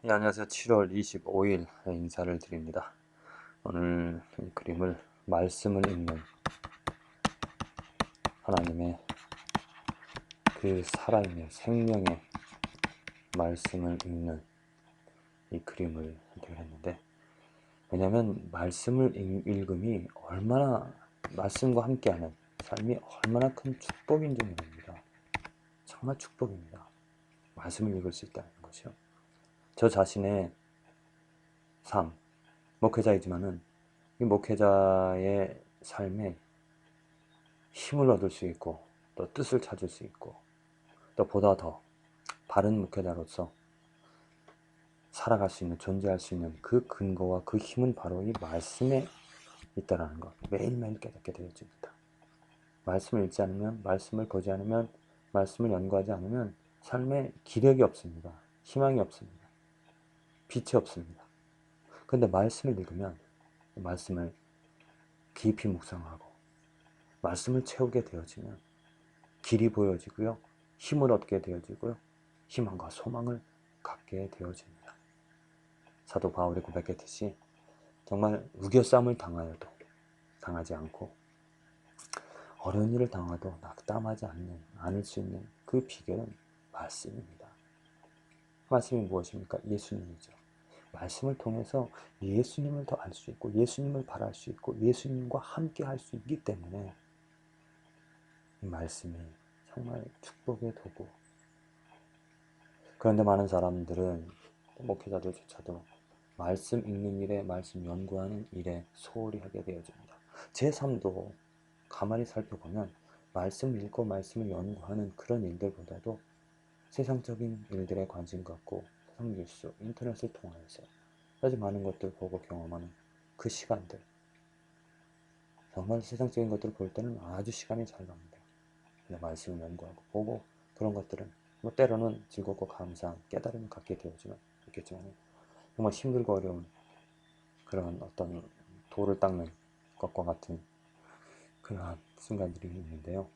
네, 안녕하세요. 7월 25일 인사를 드립니다. 오늘 이 그림을 말씀을 읽는 하나님의 그 살아있는 생명의 말씀을 읽는 이 그림을 선택을 했는데, 왜냐하면 말씀을 읽음이 얼마나, 말씀과 함께하는 삶이 얼마나 큰 축복인지 모릅니다. 정말 축복입니다. 말씀을 읽을 수 있다는 것이요. 저 자신의 삶, 목회자이지만은 이 목회자의 삶에 힘을 얻을 수 있고, 또 뜻을 찾을 수 있고, 또 보다 더 바른 목회자로서 살아갈 수 있는, 존재할 수 있는 그 근거와 그 힘은 바로 이 말씀에 있다라는 것, 매일매일 깨닫게 되어집니다. 말씀을 읽지 않으면, 말씀을 보지 않으면, 말씀을 연구하지 않으면 삶에 기력이 없습니다. 희망이 없습니다. 빛이 없습니다. 그런데 말씀을 읽으면 말씀을 깊이 묵상하고 말씀을 채우게 되어지면 길이 보여지고요, 힘을 얻게 되어지고요, 희망과 소망을 갖게 되어집니다. 사도 바울이 고백했듯이 정말 우겨쌈을 당하여도 당하지 않고 어려운 일을 당하도 낙담하지 않을 수 있는 그 비결은 말씀입니다. 말씀이 무엇입니까? 예수님이죠. 말씀을 통해서 예수님을 더 알 수 있고, 예수님을 바랄 수 있고, 예수님과 함께 할 수 있기 때문에 이 말씀이 정말 축복의 도구. 그런데 많은 사람들은, 목회자들조차도 말씀 읽는 일에, 말씀 연구하는 일에 소홀히 하게 되어집니다. 제 삶도 가만히 살펴보면 말씀 읽고 말씀을 연구하는 그런 일들보다도 세상적인 일들에 관심 갖고 세상 뉴스, 인터넷을 통해서 아주 많은 것들 보고 경험하는 그 시간들, 정말 세상적인 것들을 볼 때는 아주 시간이 잘 갑니다. 근데 말씀을 연구하고 보고 그런 것들은 뭐 때로는 즐겁고 감사한 깨달음을 갖게 되었지만 있겠지만 정말 힘들고 어려운 그런 어떤 돌을 닦는 것과 같은 그러한 순간들이 있는데요.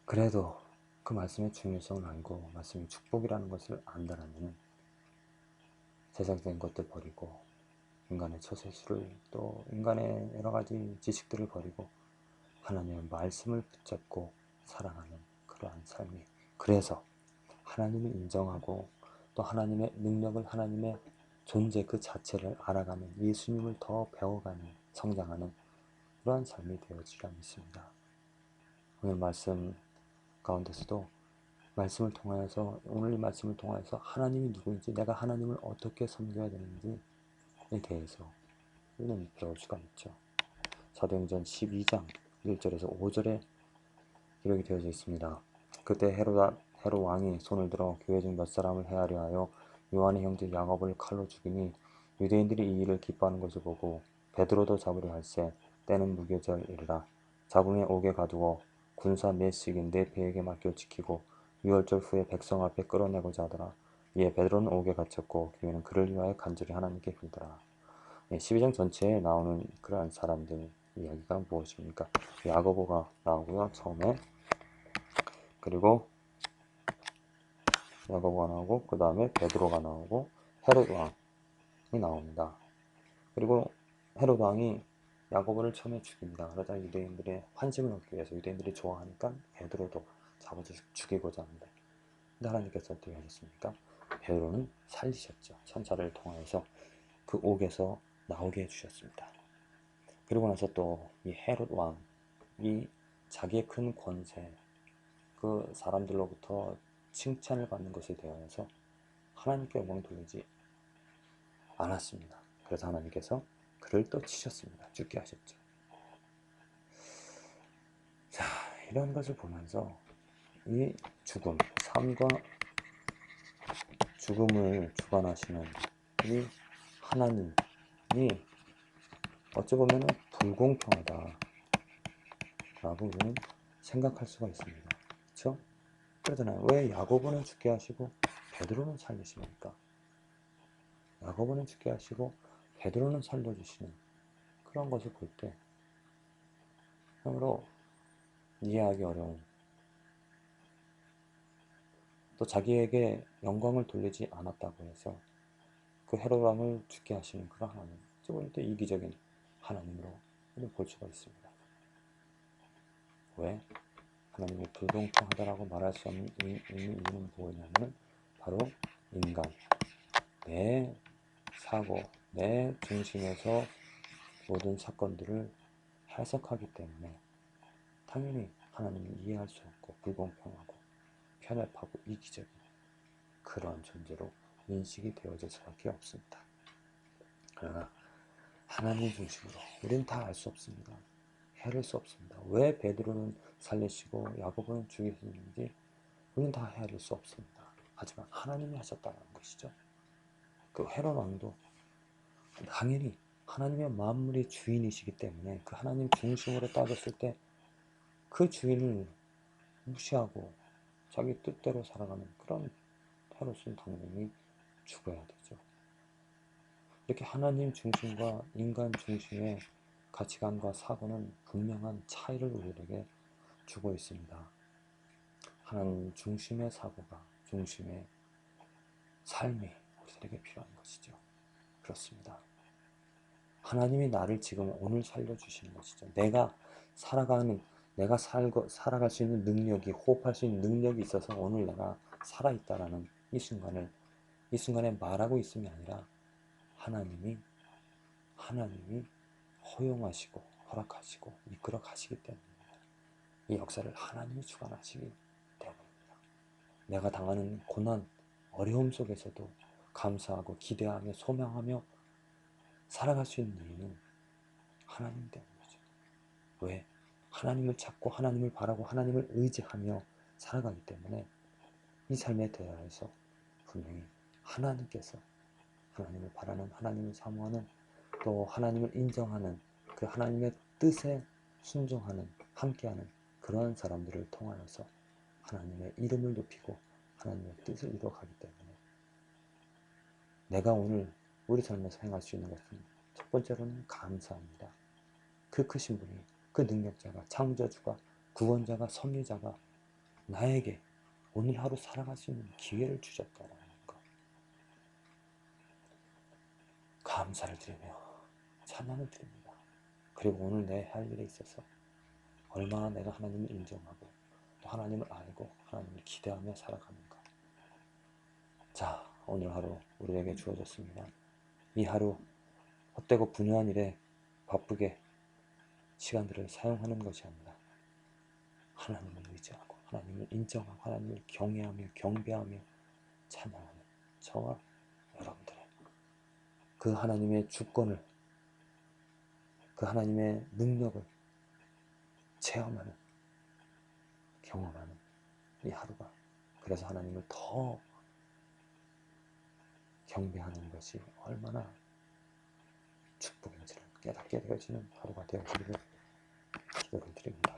그래도 그 말씀의 중요성을 알고 말씀이 축복이라는 것을 안다라면 세상적인 것들 버리고 인간의 처세술을, 또 인간의 여러 가지 지식들을 버리고 하나님의 말씀을 붙잡고 살아가는 그러한 삶이, 그래서 하나님을 인정하고 또 하나님의 능력을, 하나님의 존재 그 자체를 알아가는, 예수님을 더 배워가는, 성장하는 그러한 삶이 되어지리라 믿습니다. 오늘 말씀 가운데서도 말씀을 통하여서, 오늘 이 말씀을 통하여서 하나님이 누구인지, 내가 하나님을 어떻게 섬겨야 되는지에 대해서 우리는 배울 수가 있죠. 사도행전 12장 1절에서 5절에 기록이 되어져 있습니다. 그때 헤롯 왕이 손을 들어 교회 중 몇 사람을 해하려 하여 요한의 형제 야곱을 칼로 죽이니, 유대인들이 이 일을 기뻐하는 것을 보고 베드로도 잡으려 할세 때는 무교절이르라. 잡음에 옥에 가두어 군사 몇식인 네 배에게 맡겨 지키고 유월절 후에 백성 앞에 끌어내고자 하더라. 이에 베드로는 옥에 갇혔고 교회는 그를 위하여 간절히 하나님께 빌더라. 12장 전체에 나오는 그러한 사람들 이야기가 무엇입니까? 야고보가 나오고요, 처음에. 그리고 야고보가 나오고, 그 다음에 베드로가 나오고, 헤롯 왕이 나옵니다. 그리고 헤롯 왕이 야고보를 처음에 죽입니다. 그러자 유대인들의 환심을 얻기 위해서, 유대인들이 좋아하니까 베드로도 잡아서 죽이고자 합니다. 근데 하나님께서 어떻게 하셨습니까? 베드로는 살리셨죠. 천사를 통하여서 그 옥에서 나오게 해주셨습니다. 그리고 나서 또 이 헤롯 왕이 자기의 큰 권세, 그 사람들로부터 칭찬을 받는 것에 대하여서 하나님께 영광 돌리지 않았습니다. 그래서 하나님께서 그를 또 치셨습니다. 죽게 하셨죠. 자, 이런 것을 보면서 이 죽음, 삶과 죽음을 주관하시는 이 하나님이 어찌 보면 불공평하다라고 우리는 생각할 수가 있습니다. 그렇죠? 그러잖아요. 왜 야고보는 죽게 하시고 베드로는 살리십니까? 야고보는 죽게 하시고 베드로는 살려주시는 그런 것을 볼 때 참으로 이해하기 어려운 또 자기에게 영광을 돌리지 않았다고 해서 그 헤롯 왕을 죽게 하시는 그런 하나님, 저건 또 이기적인 하나님으로 볼 수가 있습니다. 왜? 하나님이 불공평하다라고 말할 수 없는 이유는 뭐냐면 바로 인간, 내 사고, 내 중심에서 모든 사건들을 해석하기 때문에 당연히 하나님을 이해할 수 없고 불공평하고 편협하고 이기적인 그런 존재로 인식이 되어질 수밖에 없습니다. 그러나 하나님 중심으로 우리는 다 알 수 없습니다. 헤아릴 수 없습니다. 왜 베드로는 살리시고 야고보는 죽이셨는지 우리는 다 헤아릴 수 없습니다. 하지만 하나님이 하셨다는 것이죠. 그 헤롯 왕도 당연히 하나님의 만물의 주인이시기 때문에 그 하나님 중심으로 따졌을 때 그 주인을 무시하고 자기 뜻대로 살아가는 그런 헤롯은 당연히 죽어야 되죠. 이렇게 하나님 중심과 인간 중심의 가치관과 사고는 분명한 차이를 우리에게 주고 있습니다. 하나님 중심의 사고가, 중심의 삶이 우리들에게 필요한 것이죠. 그렇습니다. 하나님이 나를 지금 오늘 살려주시는 것이죠. 내가 살아갈 수 있는 능력이, 호흡할 수 있는 능력이 있어서 오늘 내가 살아있다라는 이 순간에 말하고 있음이 아니라 하나님이 허용하시고 허락하시고 이끌어 가시기 때문입니다. 이 역사를 하나님이 주관하시기 때문입니다. 내가 당하는 고난, 어려움 속에서도 감사하고 기대하며 소망하며 살아갈 수 있는 이유는 하나님 때문이죠. 왜? 하나님을 찾고 하나님을 바라고 하나님을 의지하며 살아가기 때문에 이 삶에 대하여서 분명히 하나님께서 하나님을 바라는, 하나님을 사모하는, 또 하나님을 인정하는 그 하나님의 뜻에 순종하는, 함께하는 그러한 사람들을 통하여서 하나님의 이름을 높이고 하나님의 뜻을 이루어가기 때문에 내가 오늘 우리 삶에서 행할 수 있는 것은 첫 번째로는 감사합니다. 그 크신 분이, 그 능력자가, 창조주가, 구원자가, 섭리자가 나에게 오늘 하루 살아갈 수 있는 기회를 주셨다라는 것, 감사를 드리며 찬양을 드립니다. 그리고 오늘 내 할 일에 있어서 얼마나 내가 하나님을 인정하고 또 하나님을 알고 하나님을 기대하며 살아가는가. 자, 오늘 하루 우리에게 주어졌습니다. 이 하루 헛되고 분유한 일에 바쁘게 시간들을 사용하는 것이 아니라 하나님을 의지하고 하나님을 인정하고 하나님을 경외하며 경배하며 찬양하는 저와 여러분들의 그 하나님의 주권을, 그 하나님의 능력을 체험하는, 경험하는 이 하루가, 그래서 하나님을 더 경배하는 것이 얼마나 축복인지를 깨닫게 되어지는 하루가 되어지기를 기도를 드립니다.